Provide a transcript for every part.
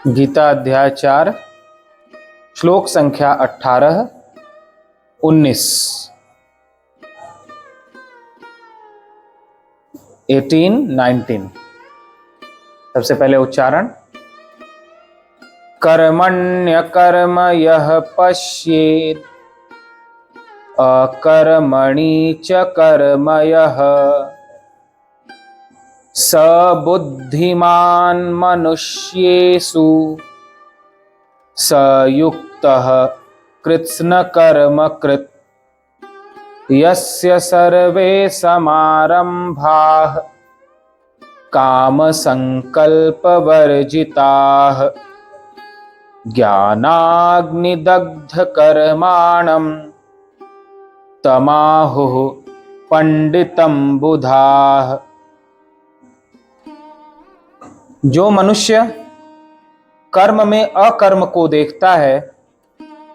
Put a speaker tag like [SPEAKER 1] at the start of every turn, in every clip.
[SPEAKER 1] गीता अध्याय 4 श्लोक संख्या 18, 19, 18, 19। सबसे पहले उच्चारण। कर्मण्यकर्म यः पश्येत् अकर्मणि च कर्म यः स बुद्धिमान् मनुष्येषु स युक्तः कृत्स्नकर्म कृत् यस्य सर्वे समारम्भाः कामसङ्कल्पवर्जिताः ज्ञानाग्निदग्धकर्माणं तमाहुः पंडितं बुधाः। जो मनुष्य कर्म में अकर्म को देखता है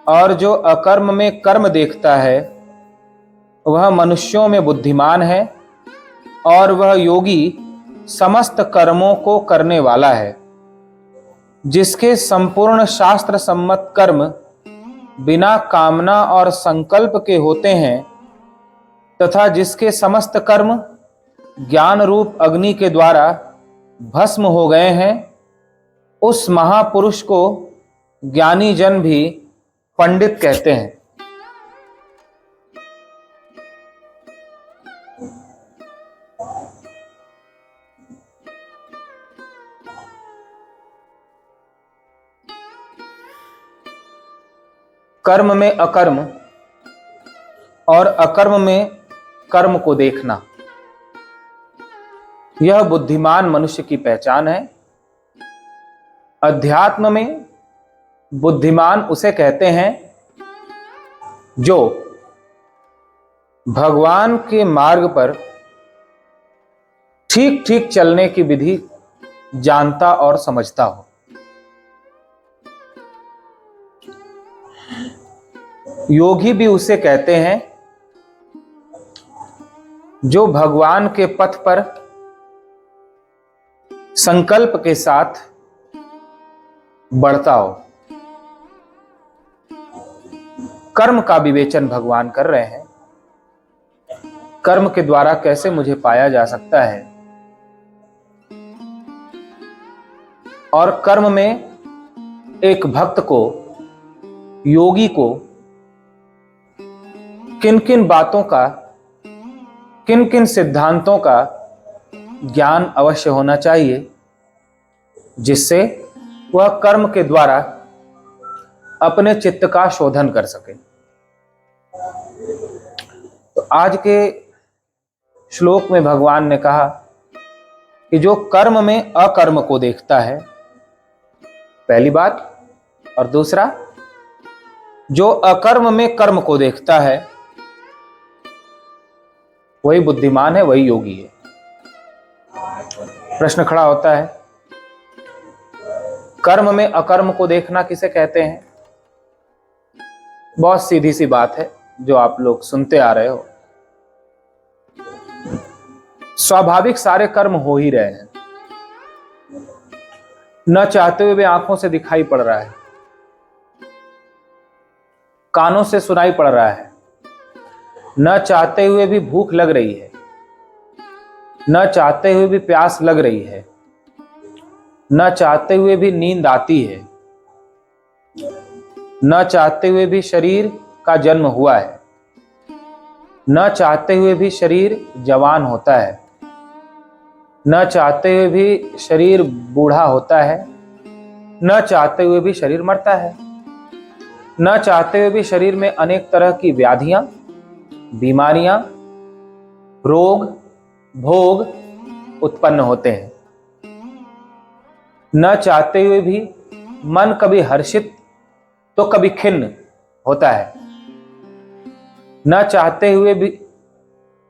[SPEAKER 1] और जो अकर्म में कर्म देखता है वह मनुष्यों में बुद्धिमान है और वह योगी समस्त कर्मों को करने वाला है। जिसके संपूर्ण शास्त्र सम्मत कर्म बिना कामना और संकल्प के होते हैं तथा जिसके समस्त कर्म ज्ञान रूप अग्नि के द्वारा भस्म हो गए हैं, उस महापुरुष को ज्ञानी जन भी पंडित कहते हैं। कर्म में अकर्म और अकर्म में कर्म को देखना, यह बुद्धिमान मनुष्य की पहचान है। अध्यात्म में बुद्धिमान उसे कहते हैं जो भगवान के मार्ग पर ठीक ठीक चलने की विधि जानता और समझता हो। योगी भी उसे कहते हैं जो भगवान के पथ पर संकल्प के साथ बढ़ता हो। कर्म का विवेचन भगवान कर रहे हैं। कर्म के द्वारा कैसे मुझे पाया जा सकता है और कर्म में एक भक्त को, योगी को किन किन बातों का, किन किन सिद्धांतों का ज्ञान अवश्य होना चाहिए जिससे वह कर्म के द्वारा अपने चित्त का शोधन कर सके। तो आज के श्लोक में भगवान ने कहा कि जो कर्म में अकर्म को देखता है, पहली बात, और दूसरा जो अकर्म में कर्म को देखता है वही बुद्धिमान है, वही योगी है। प्रश्न खड़ा होता है, कर्म में अकर्म को देखना किसे कहते हैं? बहुत सीधी सी बात है जो आप लोग सुनते आ रहे हो। स्वाभाविक सारे कर्म हो ही रहे हैं, न चाहते हुए भी आंखों से दिखाई पड़ रहा है, कानों से सुनाई पड़ रहा है, न चाहते हुए भी भूख लग रही है, न चाहते हुए भी प्यास लग रही है, न चाहते हुए भी नींद आती है, न चाहते हुए भी शरीर का जन्म हुआ है, न चाहते हुए भी शरीर जवान होता है, न चाहते हुए भी शरीर बूढ़ा होता है, न चाहते हुए भी शरीर मरता है, न चाहते हुए भी शरीर में अनेक तरह की व्याधियां, बीमारियां, रोग, भोग उत्पन्न होते हैं। न चाहते हुए भी मन कभी हर्षित तो कभी खिन्न होता है। न चाहते हुए भी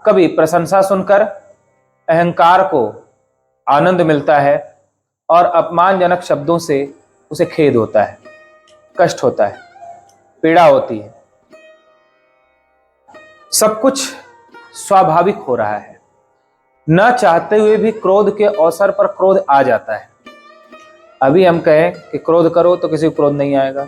[SPEAKER 1] कभी प्रशंसा सुनकर अहंकार को आनंद मिलता है और अपमानजनक शब्दों से उसे खेद होता है, कष्ट होता है, पीड़ा होती है। सब कुछ स्वाभाविक हो रहा है। न चाहते हुए भी क्रोध के अवसर पर क्रोध आ जाता है, अभी हम कहें कि क्रोध करो तो किसी को क्रोध नहीं आएगा,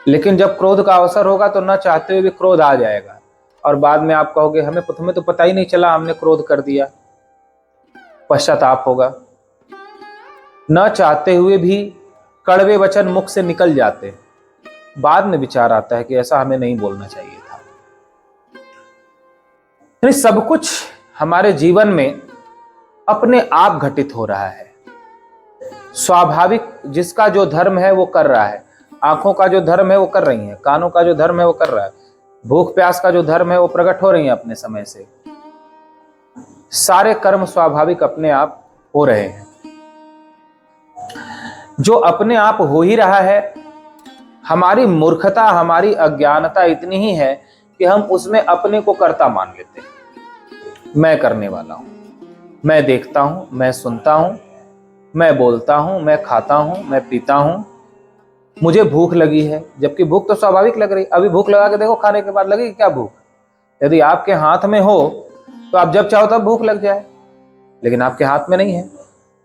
[SPEAKER 1] लेकिन जब क्रोध का अवसर होगा तो न चाहते हुए भी क्रोध आ जाएगा, और बाद में आप कहोगे हमें तो पता ही नहीं चला, हमने क्रोध कर दिया, पश्चाताप होगा। न चाहते हुए भी कड़वे वचन मुख से निकल जाते, बाद में विचार आता है कि ऐसा हमें नहीं बोलना चाहिए था। यानी सब कुछ हमारे जीवन में अपने आप घटित हो रहा है, स्वाभाविक। जिसका जो धर्म है वो कर रहा है, आंखों का जो धर्म है वो कर रही हैं, कानों का जो धर्म है वो कर रहा है, भूख प्यास का जो धर्म है वो प्रकट हो रही है अपने समय से। सारे कर्म स्वाभाविक अपने आप हो रहे हैं। जो अपने आप हो ही रहा है, हमारी मूर्खता, हमारी अज्ञानता इतनी ही है कि हम उसमें अपने को कर्ता मान लेते हैं। मैं करने वाला हूं, मैं देखता हूं, मैं सुनता हूं, मैं बोलता हूं, मैं खाता हूं, मैं पीता हूं, मुझे भूख लगी है, जबकि भूख तो स्वाभाविक लग रही। अभी भूख लगा के देखो, खाने के बाद लगेगी क्या भूख? यदि आपके हाथ में हो तो आप जब चाहो तब भूख लग जाए, लेकिन आपके हाथ में नहीं है।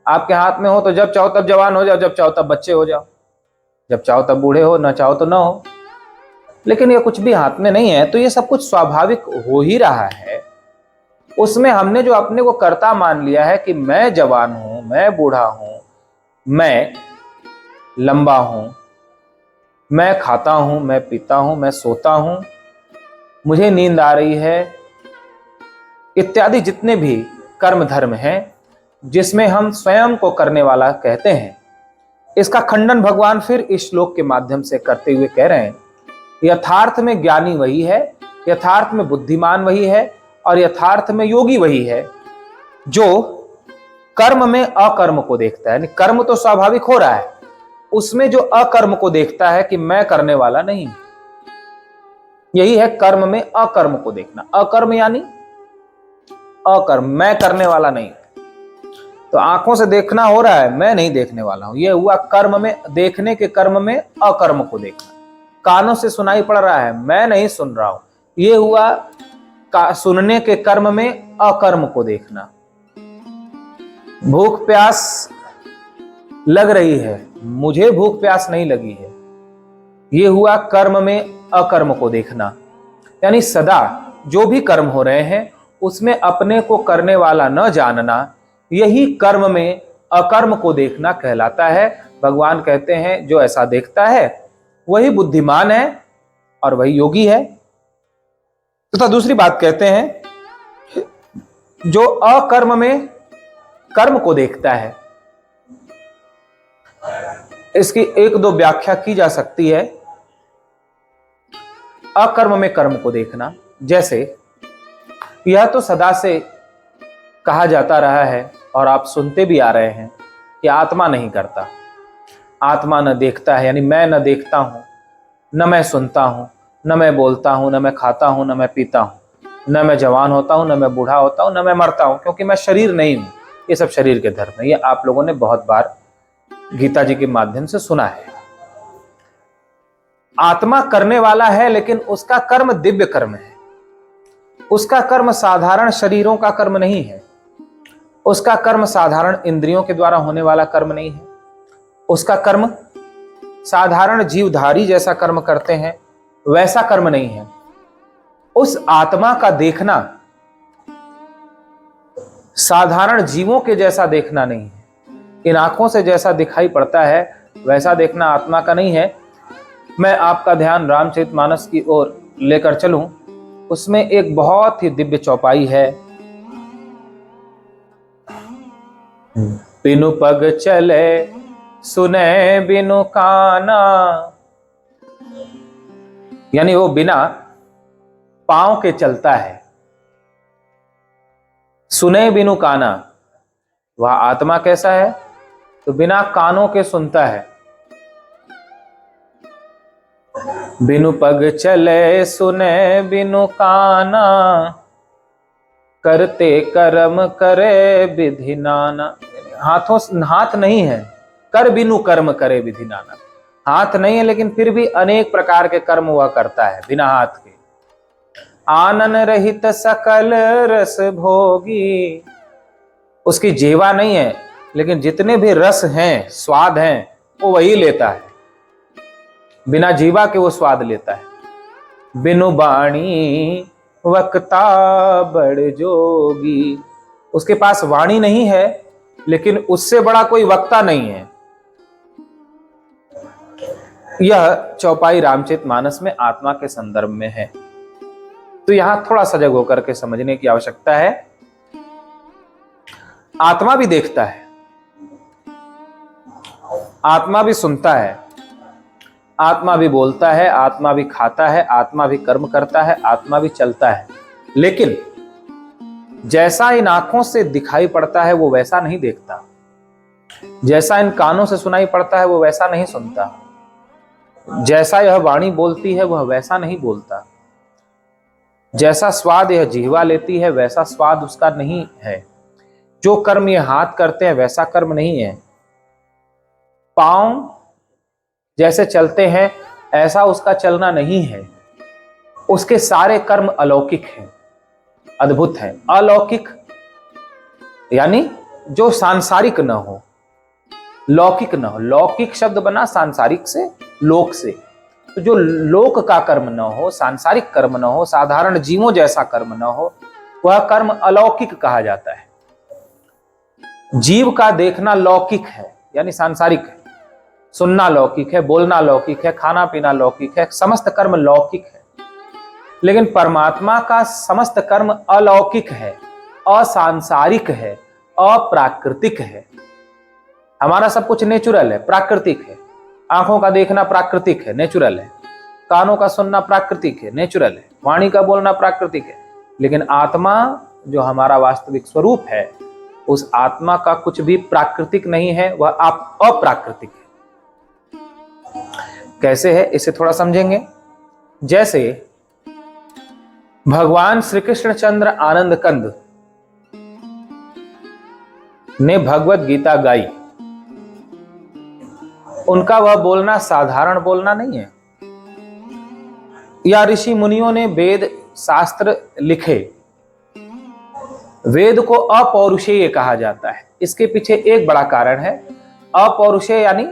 [SPEAKER 1] आपके हाथ में हो तो जब चाहो तब जवान हो जाओ, जब चाहो तब बच्चे हो जाओ, जब चाहो तब बूढ़े हो, ना चाहो तो ना हो। लेकिन ये कुछ भी हाथ में नहीं है, तो ये सब कुछ स्वाभाविक हो ही रहा है। उसमें हमने जो अपने को कर्ता मान लिया है कि मैं जवान हूं, मैं बूढ़ा हूं, मैं लंबा हूं, मैं खाता हूं, मैं पीता हूं, मैं सोता हूं, मुझे नींद आ रही है, इत्यादि जितने भी कर्म धर्म हैं जिसमें हम स्वयं को करने वाला कहते हैं, इसका खंडन भगवान फिर इस श्लोक के माध्यम से करते हुए कह रहे हैं, यथार्थ में ज्ञानी वही है, यथार्थ में बुद्धिमान वही है, और यथार्थ में योगी वही है जो कर्म में अकर्म को देखता है। कर्म तो स्वाभाविक हो रहा है, उसमें जो अकर्म को देखता है कि मैं करने वाला नहीं। यही है कर्म में अकर्म को देखना। अकर्म यानी अकर्म, मैं करने वाला नहीं। तो आंखों से देखना हो रहा है, मैं नहीं देखने वाला हूं, यह हुआ कर्म में, देखने के कर्म में अकर्म को देखना। कानों से सुनाई पड़ रहा है, मैं नहीं सुन रहा हूं, यह हुआ सुनने के कर्म में अकर्म को देखना। भूख प्यास लग रही है, मुझे भूख प्यास नहीं लगी है, यह हुआ कर्म में अकर्म को देखना। यानी सदा जो भी कर्म हो रहे हैं उसमें अपने को करने वाला न जानना, यही कर्म में अकर्म को देखना कहलाता है। भगवान कहते हैं जो ऐसा देखता है वही बुद्धिमान है और वही योगी है। तथा दूसरी बात कहते हैं, जो अकर्म में कर्म को देखता है, इसकी एक दो व्याख्या की जा सकती है। अकर्म में कर्म को देखना, जैसे यह तो सदा से कहा जाता रहा है और आप सुनते भी आ रहे हैं कि आत्मा नहीं करता, आत्मा न देखता है। यानी मैं न देखता हूं, न मैं सुनता हूं, न मैं बोलता हूं, न मैं खाता हूं, न मैं पीता हूं, न मैं जवान होता हूं, न मैं बूढ़ा होता हूं, न मैं मरता हूं, क्योंकि मैं शरीर नहीं हूं। ये सब शरीर के धर्म है। ये आप लोगों ने बहुत बार गीता जी के माध्यम से सुना है। आत्मा करने वाला है, लेकिन उसका कर्म दिव्य कर्म है। उसका कर्म साधारण शरीरों का कर्म नहीं है, उसका कर्म साधारण इंद्रियों के द्वारा होने वाला कर्म नहीं है, उसका कर्म साधारण जीवधारी जैसा कर्म करते हैं वैसा कर्म नहीं है। उस आत्मा का देखना साधारण जीवों के जैसा देखना नहीं है। इन आंखों से जैसा दिखाई पड़ता है वैसा देखना आत्मा का नहीं है। मैं आपका ध्यान रामचरितमानस की ओर लेकर चलूं, उसमें एक बहुत ही दिव्य चौपाई है। बिनु पग चले सुने बिनु काना, यानी वो बिना पांव के चलता है। सुने बिनु काना, वह आत्मा कैसा है? तो बिना कानों के सुनता है। बिनु पग चले सुने बिनु काना, करते कर्म करे विधि नाना। हाथ नहीं है, कर बिनु कर्म करे विधि नाना। हाथ नहीं है लेकिन फिर भी अनेक प्रकार के कर्म वह करता है बिना हाथ के। आनन रहित सकल रस भोगी, उसकी जीवा नहीं है, लेकिन जितने भी रस हैं, स्वाद हैं, वो वही लेता है, बिना जीवा के वो स्वाद लेता है। बिनु वाणी वक्ता बड़ जोगी, उसके पास वाणी नहीं है, लेकिन उससे बड़ा कोई वक्ता नहीं है। यह चौपाई रामचरितमानस में आत्मा के संदर्भ में है। तो यहां थोड़ा सजग होकर के समझने की आवश्यकता है। आत्मा भी देखता है, आत्मा भी सुनता है, आत्मा भी बोलता है, आत्मा भी खाता है, आत्मा भी कर्म करता है, आत्मा भी चलता है। लेकिन जैसा इन आंखों से दिखाई पड़ता है वो वैसा नहीं देखता, जैसा इन कानों से सुनाई पड़ता है वो वैसा नहीं सुनता, जैसा यह वाणी बोलती है वह वैसा नहीं बोलता, जैसा स्वाद यह जिह्वा लेती है वैसा स्वाद उसका नहीं है, जो कर्म ये हाथ करते हैं वैसा कर्म नहीं है, पांव जैसे चलते हैं ऐसा उसका चलना नहीं है। उसके सारे कर्म अलौकिक हैं, अद्भुत हैं। अलौकिक यानी जो सांसारिक न हो, लौकिक न हो। लौकिक शब्द बना सांसारिक से, लोक से। तो जो लोक का कर्म न हो, सांसारिक कर्म न हो, साधारण जीवों जैसा कर्म न हो, वह कर्म अलौकिक कहा जाता है। जीव का देखना लौकिक है यानी सांसारिक है, सुनना लौकिक है, बोलना लौकिक है, खाना पीना लौकिक है, समस्त कर्म लौकिक है। लेकिन परमात्मा का समस्त कर्म अलौकिक है, असांसारिक है, अप्राकृतिक है। हमारा सब कुछ नेचुरल है, प्राकृतिक है। आंखों का देखना प्राकृतिक है, नेचुरल है। कानों का सुनना प्राकृतिक है, नेचुरल है। वाणी का बोलना प्राकृतिक है। लेकिन आत्मा जो हमारा वास्तविक स्वरूप है, उस आत्मा का कुछ भी प्राकृतिक नहीं है, वह अप्राकृतिक है। कैसे है इसे थोड़ा समझेंगे। जैसे भगवान श्री कृष्ण चंद्र आनंद कंद ने भगवत गीता गाई, उनका वह बोलना साधारण बोलना नहीं है। या ऋषि मुनियों ने वेद शास्त्र लिखे, वेद को अपौरुषेय कहा जाता है। इसके पीछे एक बड़ा कारण है। अपौरुषेय यानी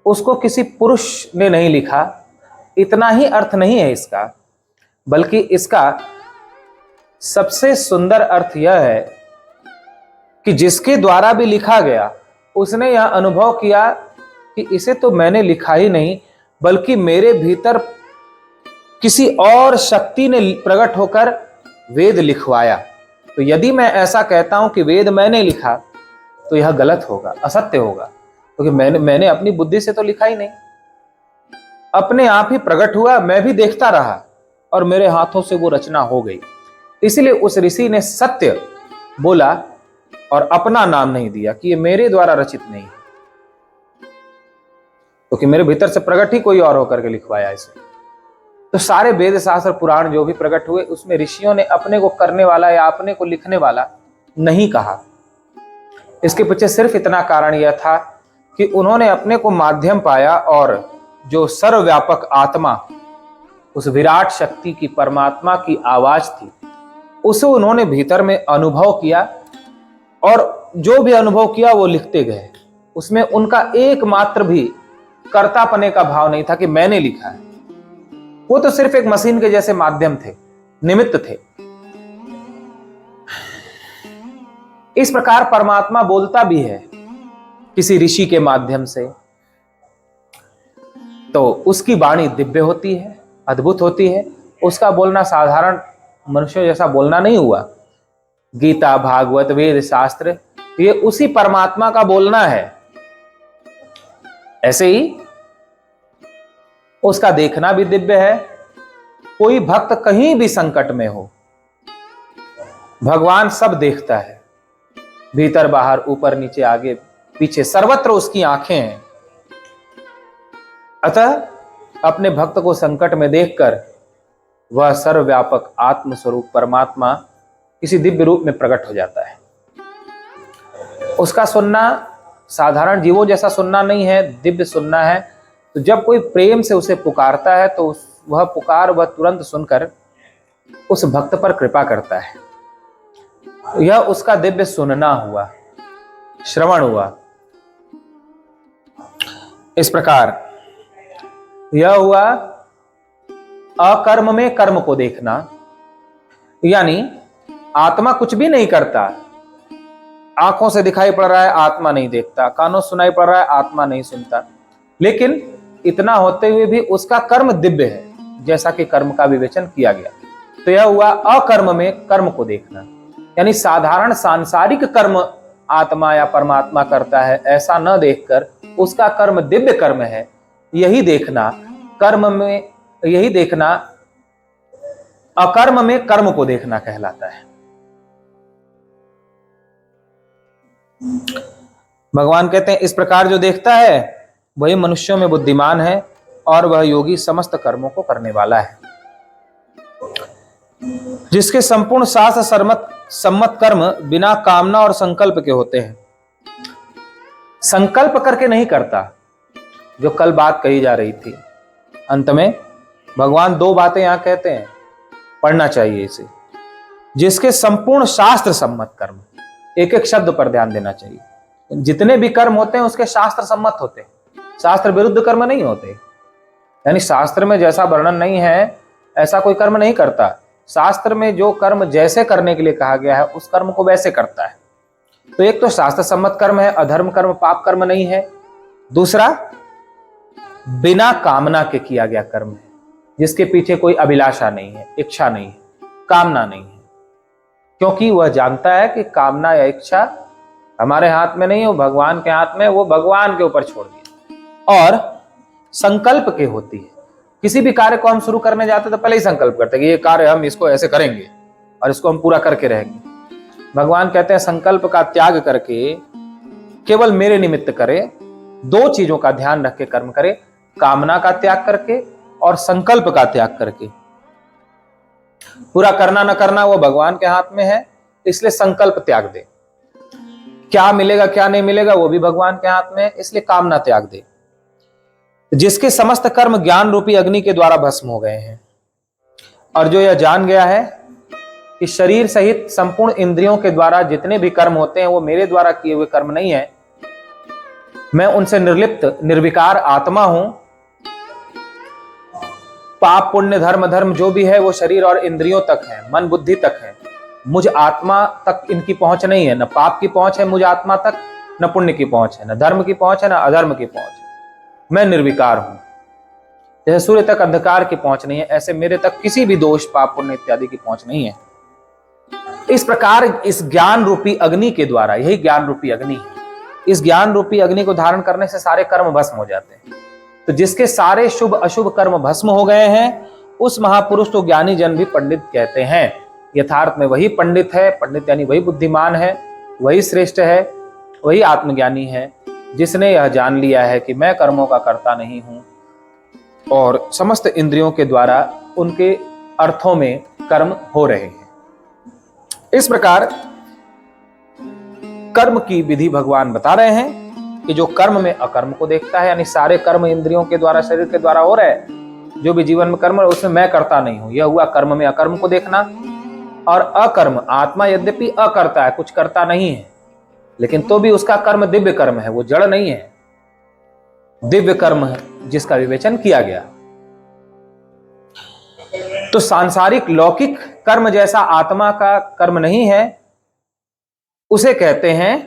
[SPEAKER 1] उसको किसी पुरुष ने नहीं लिखा, इतना ही अर्थ नहीं है इसका, बल्कि इसका सबसे सुंदर अर्थ यह है कि जिसके द्वारा भी लिखा गया उसने यह अनुभव किया कि इसे तो मैंने लिखा ही नहीं, बल्कि मेरे भीतर किसी और शक्ति ने प्रकट होकर वेद लिखवाया। तो यदि मैं ऐसा कहता हूं कि वेद मैंने लिखा, तो यह गलत होगा, असत्य होगा, क्योंकि मैंने अपनी बुद्धि से तो लिखा ही नहीं, अपने आप ही प्रकट हुआ, मैं भी देखता रहा और मेरे हाथों से वो रचना हो गई। इसलिए उस ऋषि ने सत्य बोला और अपना नाम नहीं दिया कि ये मेरे द्वारा रचित नहीं है, क्योंकि मेरे भीतर से प्रकट ही कोई और होकर के लिखवाया इसे। तो सारे वेद शास्त्र पुराण जो भी प्रकट हुए, उसमें ऋषियों ने अपने को करने वाला या अपने को लिखने वाला नहीं कहा। इसके पीछे सिर्फ इतना कारण यह था कि उन्होंने अपने को माध्यम पाया और जो सर्वव्यापक आत्मा, उस विराट शक्ति की, परमात्मा की आवाज थी, उसे उन्होंने भीतर में अनुभव किया और जो भी अनुभव किया वो लिखते गए। उसमें उनका एकमात्र भी कर्तापने का भाव नहीं था कि मैंने लिखा है। वो तो सिर्फ एक मशीन के जैसे माध्यम थे, निमित्त थे। इस प्रकार परमात्मा बोलता भी है किसी ऋषि के माध्यम से, तो उसकी वाणी दिव्य होती है, अद्भुत होती है। उसका बोलना साधारण मनुष्यों जैसा बोलना नहीं हुआ। गीता, भागवत, वेद, शास्त्र, ये उसी परमात्मा का बोलना है। ऐसे ही उसका देखना भी दिव्य है। कोई भक्त कहीं भी संकट में हो, भगवान सब देखता है, भीतर बाहर, ऊपर नीचे, आगे पीछे, सर्वत्र उसकी आंखें हैं। अतः अपने भक्त को संकट में देखकर वह सर्वव्यापक आत्मस्वरूप परमात्मा किसी दिव्य रूप में प्रकट हो जाता है। उसका सुनना साधारण जीवों जैसा सुनना नहीं है, दिव्य सुनना है। तो जब कोई प्रेम से उसे पुकारता है तो वह पुकार वह तुरंत सुनकर उस भक्त पर कृपा करता है। यह उसका दिव्य सुनना हुआ। श्रवण हुआ। इस प्रकार यह हुआ अकर्म में कर्म को देखना, यानी आत्मा कुछ भी नहीं करता, आंखों से दिखाई पड़ रहा है आत्मा नहीं देखता, कानों से सुनाई पड़ रहा है आत्मा नहीं सुनता, लेकिन इतना होते हुए भी उसका कर्म दिव्य है, जैसा कि कर्म का विवेचन किया गया। तो यह हुआ अकर्म में कर्म को देखना, यानी साधारण सांसारिक कर्म आत्मा या परमात्मा करता है ऐसा न देखकर उसका कर्म दिव्य कर्म है, यही देखना कर्म में, यही देखना अकर्म में कर्म को देखना कहलाता है। भगवान कहते हैं इस प्रकार जो देखता है वही मनुष्यों में बुद्धिमान है और वह योगी समस्त कर्मों को करने वाला है। जिसके संपूर्ण शास्त्र सम्मत कर्म बिना कामना और संकल्प के होते हैं, संकल्प करके नहीं करता, जो कल बात कही जा रही थी। अंत में भगवान दो बातें यहां कहते हैं, पढ़ना चाहिए इसे। जिसके संपूर्ण शास्त्र सम्मत कर्म, एक एक शब्द पर ध्यान देना चाहिए। जितने भी कर्म होते हैं उसके शास्त्र सम्मत होते हैं, शास्त्र विरुद्ध कर्म नहीं होते। यानी शास्त्र में जैसा वर्णन नहीं है ऐसा कोई कर्म नहीं करता, शास्त्र में जो कर्म जैसे करने के लिए कहा गया है उस कर्म को वैसे करता है। तो एक तो शास्त्र सम्मत कर्म है, अधर्म कर्म पाप कर्म नहीं है। दूसरा बिना कामना के किया गया कर्म है, जिसके पीछे कोई अभिलाषा नहीं है, इच्छा नहीं है, कामना नहीं है, क्योंकि वह जानता है कि कामना या इच्छा हमारे हाथ में नहीं है, वो भगवान के हाथ में, वो भगवान के ऊपर छोड़ दिया। और संकल्प के होती है, किसी भी कार्य को हम शुरू करने जाते तो पहले ही संकल्प करते हैं कि ये कार्य हम इसको ऐसे करेंगे और इसको हम पूरा करके रहेंगे। भगवान कहते हैं संकल्प का त्याग करके केवल मेरे निमित्त करे, दो चीजों का ध्यान रख के कर्म करे, कामना का त्याग करके और संकल्प का त्याग करके। पूरा करना न करना वो भगवान के हाथ में है, इसलिए संकल्प त्याग दे। क्या मिलेगा क्या नहीं मिलेगा वो भी भगवान के हाथ में है, इसलिए कामना त्याग दे। जिसके समस्त कर्म ज्ञान रूपी अग्नि के द्वारा भस्म हो गए हैं, और जो यह जान गया है कि शरीर सहित संपूर्ण इंद्रियों के द्वारा जितने भी कर्म होते हैं वो मेरे द्वारा किए हुए कर्म नहीं है, मैं उनसे निर्लिप्त निर्विकार आत्मा हूं। पाप पुण्य धर्म धर्म जो भी है वो शरीर और इंद्रियों तक है, मन बुद्धि तक है, मुझ आत्मा तक इनकी पहुंच नहीं है। न पाप की पहुंच है मुझ आत्मा तक, न पुण्य की पहुंच है, न धर्म की पहुंच है, न अधर्म की पहुंच है। मैं निर्विकार हूं। जैसे सूर्य तक अंधकार की पहुंच नहीं है, ऐसे मेरे तक किसी भी दोष पाप पुण्य इत्यादि की पहुंच नहीं है। इस प्रकार इस ज्ञान रूपी अग्नि के द्वारा, यही ज्ञान रूपी अग्नि है, इस ज्ञान रूपी अग्नि को धारण करने से सारे कर्म भस्म हो जाते हैं। तो जिसके सारे शुभ अशुभ कर्म भस्म हो गए हैं उस महापुरुष को ज्ञानी जन भी पंडित कहते हैं। यथार्थ में वही पंडित है, पंडित यानी वही बुद्धिमान है, वही श्रेष्ठ है, वही आत्मज्ञानी है, जिसने यह जान लिया है कि मैं कर्मों का कर्ता नहीं हूं और समस्त इंद्रियों के द्वारा उनके अर्थों में कर्म हो रहे हैं। इस प्रकार कर्म की विधि भगवान बता रहे हैं कि जो कर्म में अकर्म को देखता है, यानी सारे कर्म इंद्रियों के द्वारा शरीर के द्वारा हो रहे हैं, जो भी जीवन में कर्म है उसमें मैं करता नहीं हूं, यह हुआ कर्म में अकर्म को देखना। और अकर्म, आत्मा यद्यपि अकर्ता है, कुछ करता नहीं है, लेकिन तो भी उसका कर्म दिव्य कर्म है, वो जड़ नहीं है, दिव्य कर्म है जिसका विवेचन किया गया। तो सांसारिक लौकिक कर्म जैसा आत्मा का कर्म नहीं है, उसे कहते हैं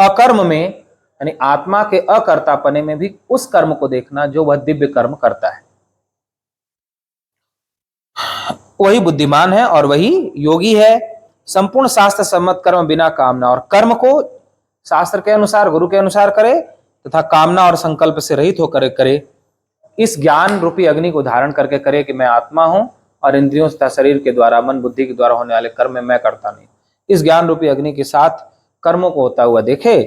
[SPEAKER 1] अकर्म में, यानी आत्मा के अकर्तापने में भी उस कर्म को देखना जो वह दिव्य कर्म करता है। वही बुद्धिमान है और वही योगी है। संपूर्ण शास्त्र सम्मत कर्म बिना कामना, और कर्म को शास्त्र के अनुसार गुरु के अनुसार करे तथा कामना और संकल्प से रहित होकर करे। इस ज्ञान रूपी अग्नि को धारण करके करे कि मैं आत्मा हूं और इंद्रियों तथा शरीर के द्वारा मन बुद्धि के द्वारा होने वाले कर्म में मैं करता नहीं। इस ज्ञान रूपी अग्नि के साथ कर्मों को होता हुआ देखे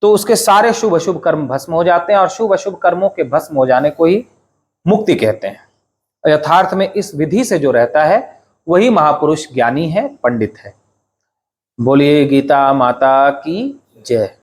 [SPEAKER 1] तो उसके सारे शुभ अशुभ कर्म भस्म हो जाते हैं, और शुभ अशुभ कर्मों के भस्म हो जाने को ही मुक्ति कहते हैं। यथार्थ में इस विधि से जो रहता है वही महापुरुष ज्ञानी है, पंडित है। बोलिए गीता माता की जय।